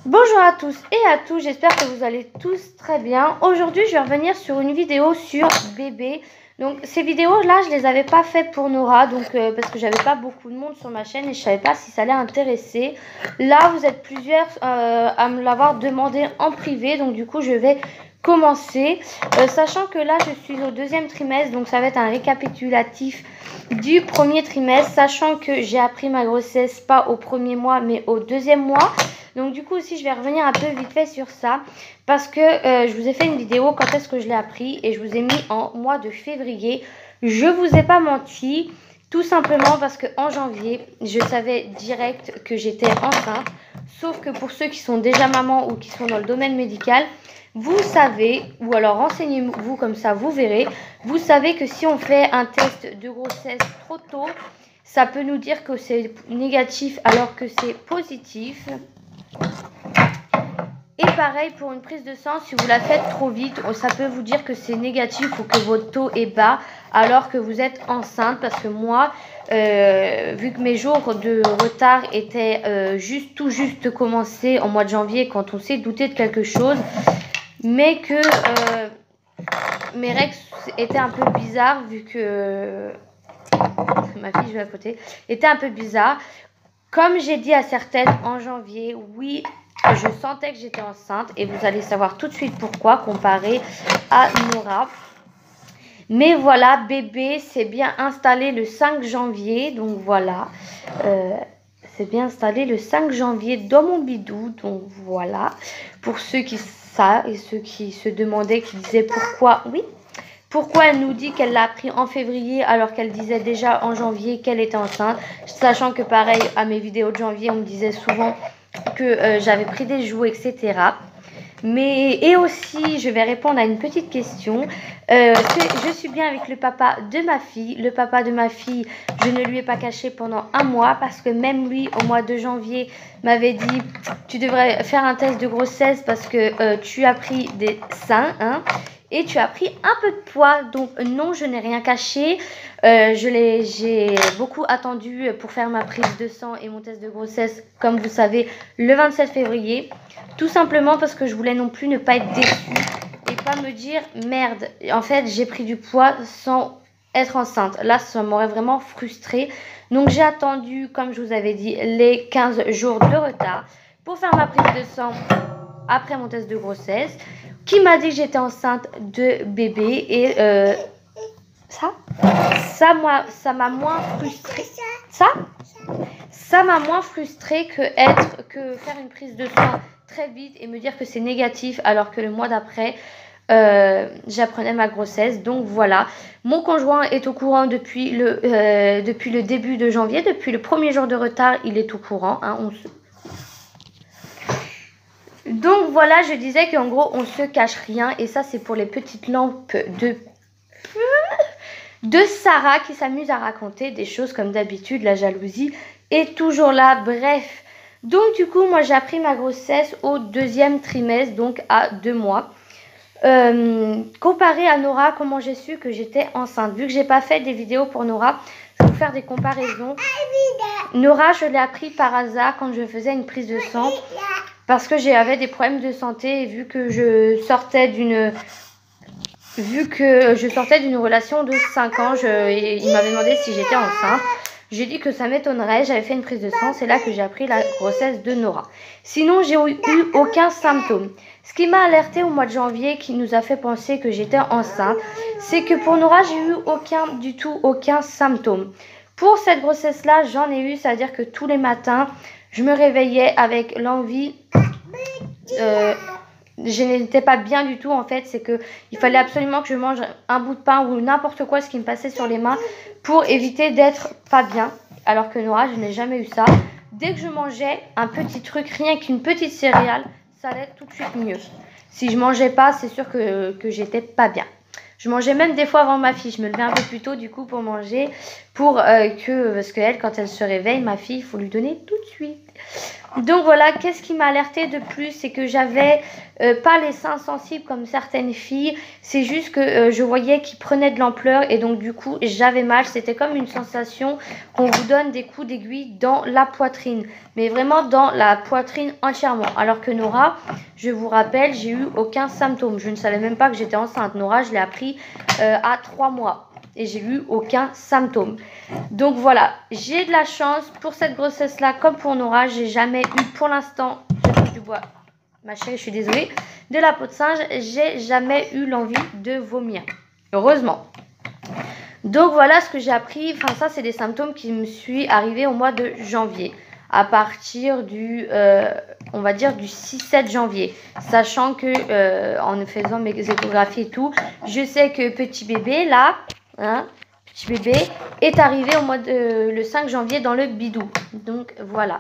Bonjour à tous et à tous, j'espère que vous allez tous très bien. Aujourd'hui, je vais revenir sur une vidéo sur bébé. Donc ces vidéos là, je les avais pas faites pour Nora, donc parce que j'avais pas beaucoup de monde sur ma chaîne et je savais pas si ça allait intéresser. Là, vous êtes plusieurs à me l'avoir demandé en privé, donc du coup, je vais commencer. Sachant que là, je suis au deuxième trimestre, donc ça va être un récapitulatif du premier trimestre, sachant que j'ai appris ma grossesse pas au premier mois, mais au deuxième mois. Donc du coup aussi je vais revenir un peu vite fait sur ça parce que je vous ai fait une vidéo quand est-ce que je l'ai appris et je vous ai mis en mois de février. Je vous ai pas menti, tout simplement parce que en janvier je savais direct que j'étais enceinte. Sauf que pour ceux qui sont déjà mamans ou qui sont dans le domaine médical, vous savez, ou alors renseignez-vous comme ça vous verrez, vous savez que si on fait un test de grossesse trop tôt, ça peut nous dire que c'est négatif alors que c'est positif. Et pareil pour une prise de sang, si vous la faites trop vite, ça peut vous dire que c'est négatif ou que votre taux est bas alors que vous êtes enceinte. Parce que moi, vu que mes jours de retard étaient tout juste commencés en mois de janvier quand on s'est douté de quelque chose, mais que mes règles étaient un peu bizarres vu que ma fille joue à côté, était un peu bizarre. Comme j'ai dit à certaines en janvier, oui, je sentais que j'étais enceinte et vous allez savoir tout de suite pourquoi comparé à Nora. Mais voilà, bébé s'est bien installé le 5 janvier, donc voilà. C'est bien installé le 5 janvier dans mon bidou, donc voilà. Pour ceux qui savent et ceux qui se demandaient, qui disaient pourquoi, oui. Pourquoi elle nous dit qu'elle l'a appris en février alors qu'elle disait déjà en janvier qu'elle était enceinte. Sachant que pareil, à mes vidéos de janvier, on me disait souvent que j'avais pris des jouets, etc. Et aussi, je vais répondre à une petite question. Je suis bien avec le papa de ma fille. Le papa de ma fille, je ne lui ai pas caché pendant un mois parce que même lui, au mois de janvier, m'avait dit « Tu devrais faire un test de grossesse parce que tu as pris des seins, hein ?» Et tu as pris un peu de poids, donc non, je n'ai rien caché. J'ai beaucoup attendu pour faire ma prise de sang et mon test de grossesse, comme vous savez, le 27 février. Tout simplement parce que je voulais non plus ne pas être déçue et pas me dire merde, en fait j'ai pris du poids sans être enceinte. Là, ça m'aurait vraiment frustrée. Donc j'ai attendu, comme je vous avais dit, les 15 jours de retard pour faire ma prise de sang après mon test de grossesse, qui m'a dit que j'étais enceinte de bébé et ça m'a moins frustrée. Ça m'a moins frustrée que faire une prise de sang très vite et me dire que c'est négatif alors que le mois d'après j'apprenais ma grossesse. Donc voilà, mon conjoint est au courant depuis le début de janvier, depuis le premier jour de retard, il est au courant, hein, Donc voilà, je disais qu'en gros, on se cache rien. Et ça, c'est pour les petites lampes de Sarah qui s'amuse à raconter des choses comme d'habitude. La jalousie est toujours là. Bref. Donc du coup, moi, j'ai appris ma grossesse au deuxième trimestre, donc à 2 mois. Comparé à Nora, comment j'ai su que j'étais enceinte. Vu que j'ai pas fait des vidéos pour Nora, je vais vous faire des comparaisons. Nora, je l'ai appris par hasard quand je faisais une prise de sang. Parce que j'avais des problèmes de santé et vu que je sortais d'une relation de 5 ans, il m'avait demandé si j'étais enceinte. J'ai dit que ça m'étonnerait, j'avais fait une prise de sang, c'est là que j'ai appris la grossesse de Nora. Sinon, j'ai eu aucun symptôme. Ce qui m'a alerté au mois de janvier, qui nous a fait penser que j'étais enceinte, c'est que pour Nora, j'ai eu aucun symptôme. Pour cette grossesse-là, j'en ai eu, c'est-à-dire que tous les matins, je me réveillais avec l'envie, je n'étais pas bien du tout en fait, c'est que il fallait absolument que je mange un bout de pain ou n'importe quoi, ce qui me passait sur les mains pour éviter d'être pas bien. Alors que Nora, je n'ai jamais eu ça. Dès que je mangeais un petit truc, rien qu'une petite céréale, ça allait tout de suite mieux. Si je mangeais pas, c'est sûr que j'étais pas bien. Je mangeais même des fois avant ma fille. Je me levais un peu plus tôt du coup pour manger. Parce qu'elle, quand elle se réveille, ma fille, il faut lui donner tout de suite. Donc voilà, qu'est-ce qui m'a alerté de plus, c'est que j'avais pas les seins sensibles comme certaines filles, c'est juste que je voyais qu'ils prenaient de l'ampleur et donc du coup j'avais mal. C'était comme une sensation qu'on vous donne des coups d'aiguille dans la poitrine, mais vraiment dans la poitrine entièrement. Alors que Nora, je vous rappelle, j'ai eu aucun symptôme. Je ne savais même pas que j'étais enceinte. Nora, je l'ai appris à 3 mois. Et j'ai eu aucun symptôme. Donc voilà, j'ai de la chance pour cette grossesse-là, comme pour Nora. J'ai jamais eu, pour l'instant, je touche du bois, ma chérie, je suis désolée, de la peau de singe. J'ai jamais eu l'envie de vomir, heureusement. Donc voilà ce que j'ai appris. Enfin, ça, c'est des symptômes qui me sont arrivés au mois de janvier, à partir du, on va dire, du 6-7 janvier. Sachant que, en faisant mes échographies et tout, je sais que petit bébé, là, petit bébé, est arrivé au mois de, le 5 janvier dans le bidou. Donc voilà.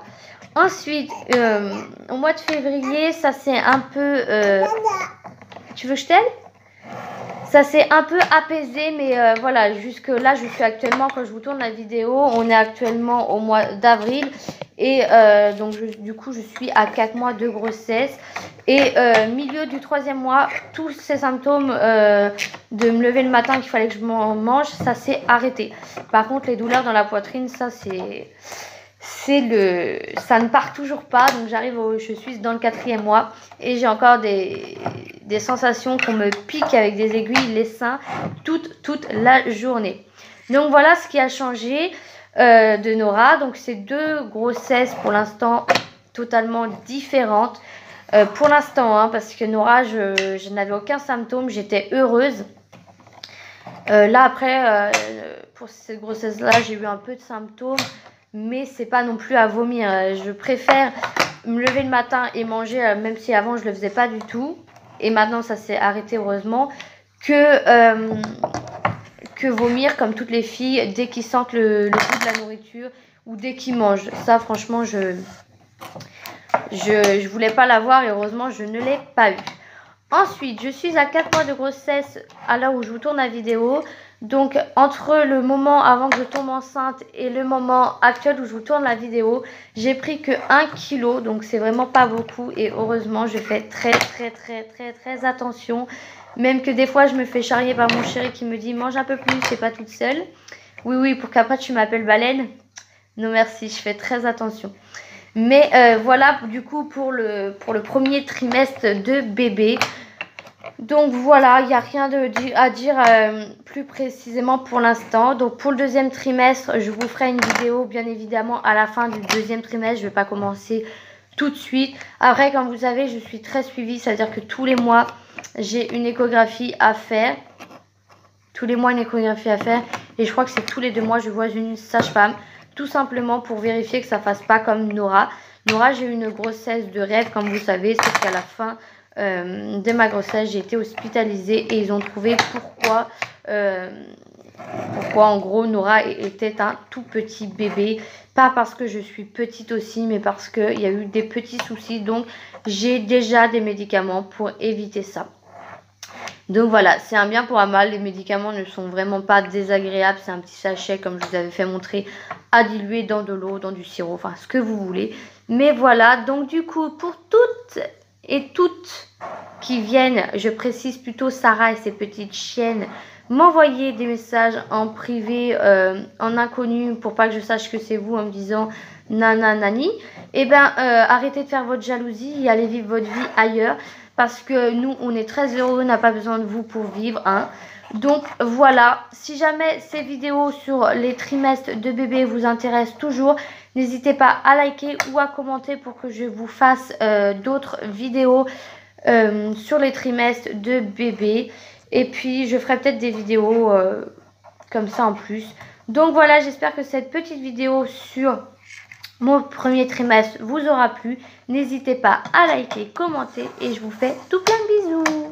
Ensuite, au mois de février, ça c'est un peu... tu veux que je t'aide? Ça s'est un peu apaisé, mais voilà, jusque là, je suis actuellement, quand je vous tourne la vidéo, on est actuellement au mois d'avril. Et donc, du coup, je suis à 4 mois de grossesse. Et milieu du 3e mois, tous ces symptômes de me lever le matin, qu'il fallait que je m'en mange, ça s'est arrêté. Par contre, les douleurs dans la poitrine, ça c'est... ça ne part toujours pas. Donc je suis dans le 4e mois et j'ai encore des sensations qu'on me pique avec des aiguilles les seins toute la journée. Donc voilà ce qui a changé de Nora. Donc c'est 2 grossesses pour l'instant totalement différentes. Pour l'instant, parce que Nora, je n'avais aucun symptôme, j'étais heureuse. Là après, pour cette grossesse-là, j'ai eu un peu de symptômes. Mais c'est pas non plus à vomir. Je préfère me lever le matin et manger, même si avant je le faisais pas du tout. Et maintenant ça s'est arrêté heureusement. Que vomir comme toutes les filles dès qu'ils sentent le goût de la nourriture ou dès qu'ils mangent. Ça franchement je voulais pas l'avoir et heureusement je ne l'ai pas eu. Ensuite, je suis à 4 mois de grossesse à l'heure où je vous tourne la vidéo. Donc, entre le moment avant que je tombe enceinte et le moment actuel où je vous tourne la vidéo, j'ai pris que 1 kg. Donc, c'est vraiment pas beaucoup. Et heureusement, je fais très attention. Même que des fois, je me fais charrier par mon chéri qui me dit « Mange un peu plus, c'est pas toute seule. » Oui, pour qu'après, tu m'appelles baleine. Non, merci, je fais très attention. Mais voilà du coup pour le premier trimestre de bébé. Donc voilà, il n'y a rien à dire plus précisément pour l'instant. Donc pour le 2e trimestre, je vous ferai une vidéo bien évidemment à la fin du 2e trimestre. Je ne vais pas commencer tout de suite. Après, comme vous savez, je suis très suivie. C'est-à-dire que tous les mois, j'ai une échographie à faire. Tous les mois, une échographie à faire. Et je crois que c'est tous les 2 mois, je vois une sage-femme. Tout simplement pour vérifier que ça ne fasse pas comme Nora. Nora, j'ai eu une grossesse de rêve, comme vous savez. Sauf qu'à la fin de ma grossesse, j'ai été hospitalisée. Et ils ont trouvé pourquoi en gros, Nora était un tout petit bébé. Pas parce que je suis petite aussi, mais parce qu'il y a eu des petits soucis. Donc, j'ai déjà des médicaments pour éviter ça. Donc voilà, c'est un bien pour un mal. Les médicaments ne sont vraiment pas désagréables. C'est un petit sachet, comme je vous avais fait montrer, à diluer dans de l'eau, dans du sirop, enfin ce que vous voulez. Mais voilà, donc du coup, pour toutes et toutes qui viennent, je précise plutôt Sarah et ses petites chiennes, m'envoyer des messages en privé, en inconnu, pour pas que je sache que c'est vous, en me disant nanani, et ben arrêtez de faire votre jalousie et allez vivre votre vie ailleurs. Parce que nous, on est très heureux, on n'a pas besoin de vous pour vivre. Donc voilà, si jamais ces vidéos sur les trimestres de bébé vous intéressent toujours, n'hésitez pas à liker ou à commenter pour que je vous fasse d'autres vidéos sur les trimestres de bébé. Et puis, je ferai peut-être des vidéos comme ça en plus. Donc voilà, j'espère que cette petite vidéo sur mon premier trimestre vous aura plu. N'hésitez pas à liker, commenter et je vous fais tout plein de bisous.